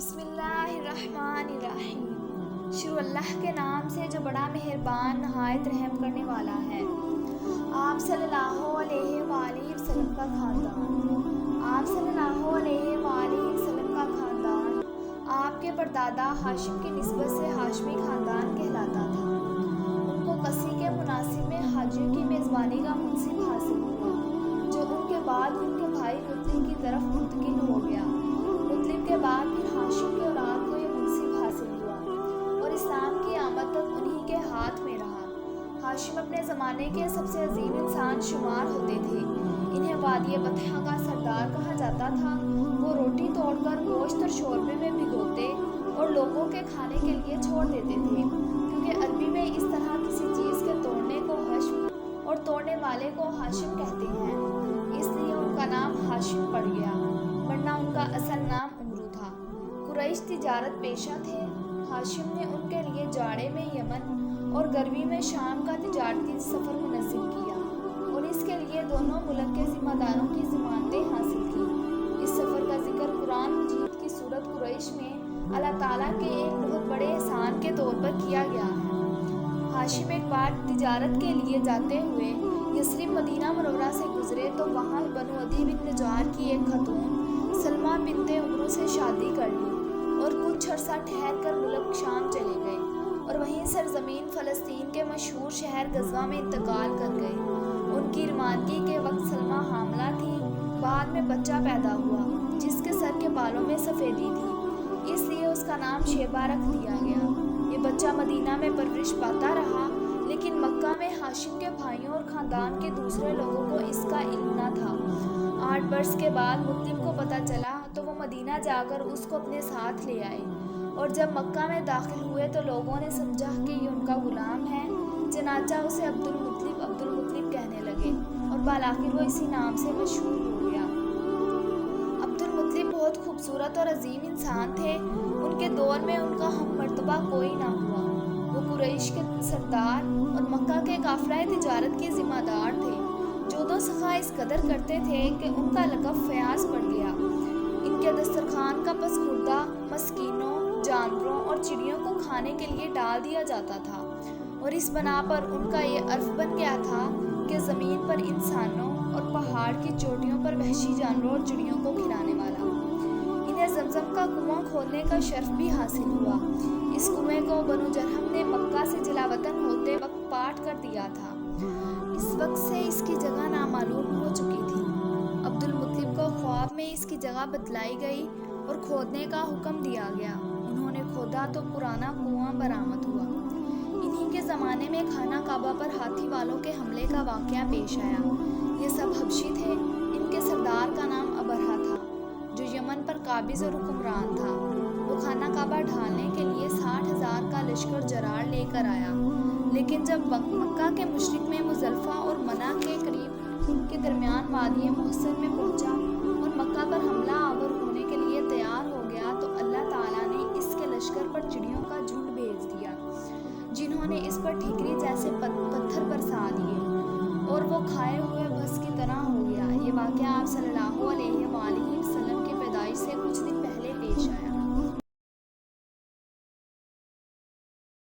بسم اللہ الرحمن الرحیم۔ شروع اللہ کے نام سے جو بڑا مہربان نہایت رحم کرنے والا ہے۔ آپ صلی اللہ علیہ وآلہ وسلم کا خاندان۔ آپ صلی اللہ علیہ وآلہ وسلم کا خاندان آپ کے پردادا ہاشم کی نسبت سے ہاشمی خاندان کہلاتا تھا۔ ان کو قصی کے مناسب میں حاجیوں کی میزبانی کا منصب حاصل ہوا، جو ان کے بعد ان کے بھائی مطلب کی طرف منتقل ہو گیا۔ مطلب کے بعد پھر ہاشم کی اولاد کو یہ منصب حاصل ہوا اور اسلام کی آمد تک انہی کے ہاتھ میں رہا۔ ہاشم اپنے زمانے کے سب سے عظیم انسان شمار ہوتے تھے۔ انہیں وادی بطحا کا سردار کہا جاتا تھا۔ وہ روٹی توڑ کر گوشت اور شوربے میں بھگوتے اور لوگوں کے کھانے کے لیے چھوڑ دیتے تھے، کیونکہ عربی میں اس طرح کسی چیز کے توڑنے کو حشم اور توڑنے والے کو ہاشم کہتے ہیں، اس لیے ان کا نام ہاشم پڑ گیا، ورنہ ان کا اصل نام عمرو تھا۔ قریش تجارت پیشہ تھے۔ ہاشم نے ان کے لیے جاڑے میں یمن اور گرمی میں شام کا تجارتی سفر منظم کیا اور اس کے لیے دونوں ملک کے ذمہ داروں کی ضمانتیں حاصل کی۔ اس سفر کا ذکر قرآن مجید کی سورۃ قریش میں اللہ تعالیٰ کے ایک بہت بڑے احسان کے طور پر کیا گیا ہے۔ ہاشم ایک بار تجارت کے لیے جاتے ہوئے یثرب مدینہ منورہ سے گزرے تو وہاں بنو عدی بن نجار کی ایک خاتون سلمہ بنت عمرو سے شادی کر لی اور کچھ عرصہ ٹھہر کر ملک شام چلے گئے اور وہیں سرزمین فلسطین کے مشہور شہر غزوہ میں انتقال کر گئے۔ ان کی روانگی کے وقت سلمہ حاملہ تھی۔ بعد میں بچہ پیدا ہوا جس کے سر کے بالوں میں سفیدی تھی، اس لیے اس کا نام شیبہ رکھ دیا گیا۔ یہ بچہ مدینہ میں پرورش پاتا رہا، لیکن مکہ میں ہاشم کے بھائیوں اور خاندان کے دوسرے لوگوں کو اس کا علم نہ تھا۔ 8 برس کے بعد مطلب کو پتہ چلا تو وہ مدینہ جا کر اس کو اپنے ساتھ لے آئے، اور جب مکہ میں داخل ہوئے تو لوگوں نے سمجھا کہ یہ ان کا غلام ہے، چنانچہ اسے عبد المطلب کہنے لگے اور بالآخر وہ اسی نام سے مشہور ہو گیا۔ عبد المطلب بہت خوبصورت اور عظیم انسان تھے۔ ان کے دور میں ان کا ہم مرتبہ کوئی نہ ہوا۔ وہ قریش کے سردار اور مکہ کے قافلہ تجارت کے ذمہ دار تھے۔ جود و سخا اس قدر کرتے تھے کہ ان کا لقب فیاض پڑ گیا۔ ان کے دسترخوان کا پس خوردہ مسکینوں، جانوروں اور چڑیوں کو کھانے کے لیے ڈال دیا جاتا تھا، اور اس بنا پر ان کا یہ عرف بن گیا تھا کہ زمین پر انسانوں اور پہاڑ کی چوٹیوں پر وحشی جانوروں اور چڑیوں کو کھلانے والا۔ انہیں زمزم کا کنواں کھولنے کا شرف بھی حاصل ہوا۔ اس کنویں کو بنو جرہم نے مکہ سے جلا وطن ہوتے وقت پاٹ کر دیا تھا۔ اس وقت سے اس کی جگہ نامعلوم ہو چکی تھی۔ عبد المطلب کو خواب میں اس کی جگہ بتلائی گئی اور کھودنے کا حکم دیا گیا۔ انہوں نے کھودا تو پرانا کنواں برآمد ہوا۔ انہی کے زمانے میں خانہ کعبہ پر ہاتھی والوں کے حملے کا واقعہ پیش آیا۔ یہ سب حبشی تھے۔ ان کے سردار کا نام ابرہہ تھا، جو یمن پر قابض اور حکمران تھا۔ وہ خانہ کعبہ ڈھالنے کے لیے 60,000 کا لشکر جرار لے کر آیا، لیکن جب مکہ کے مشرق میں مزدلفہ اور منع کے قریب کے درمیان وادی محصن میں پہنچا اور مکہ پر حملہ آور ہونے کے لیے تیار ہو گیا تو اللہ تعالیٰ نے اس کے لشکر پر چڑیوں کا جھنڈ بھیج دیا، جنہوں نے اس پر ٹھیکری جیسے پتھر برسا دیے اور وہ کھائے ہوئے بھس کی طرح ہو گیا۔ یہ واقعہ آپ صلی اللہ علیہ وآلہ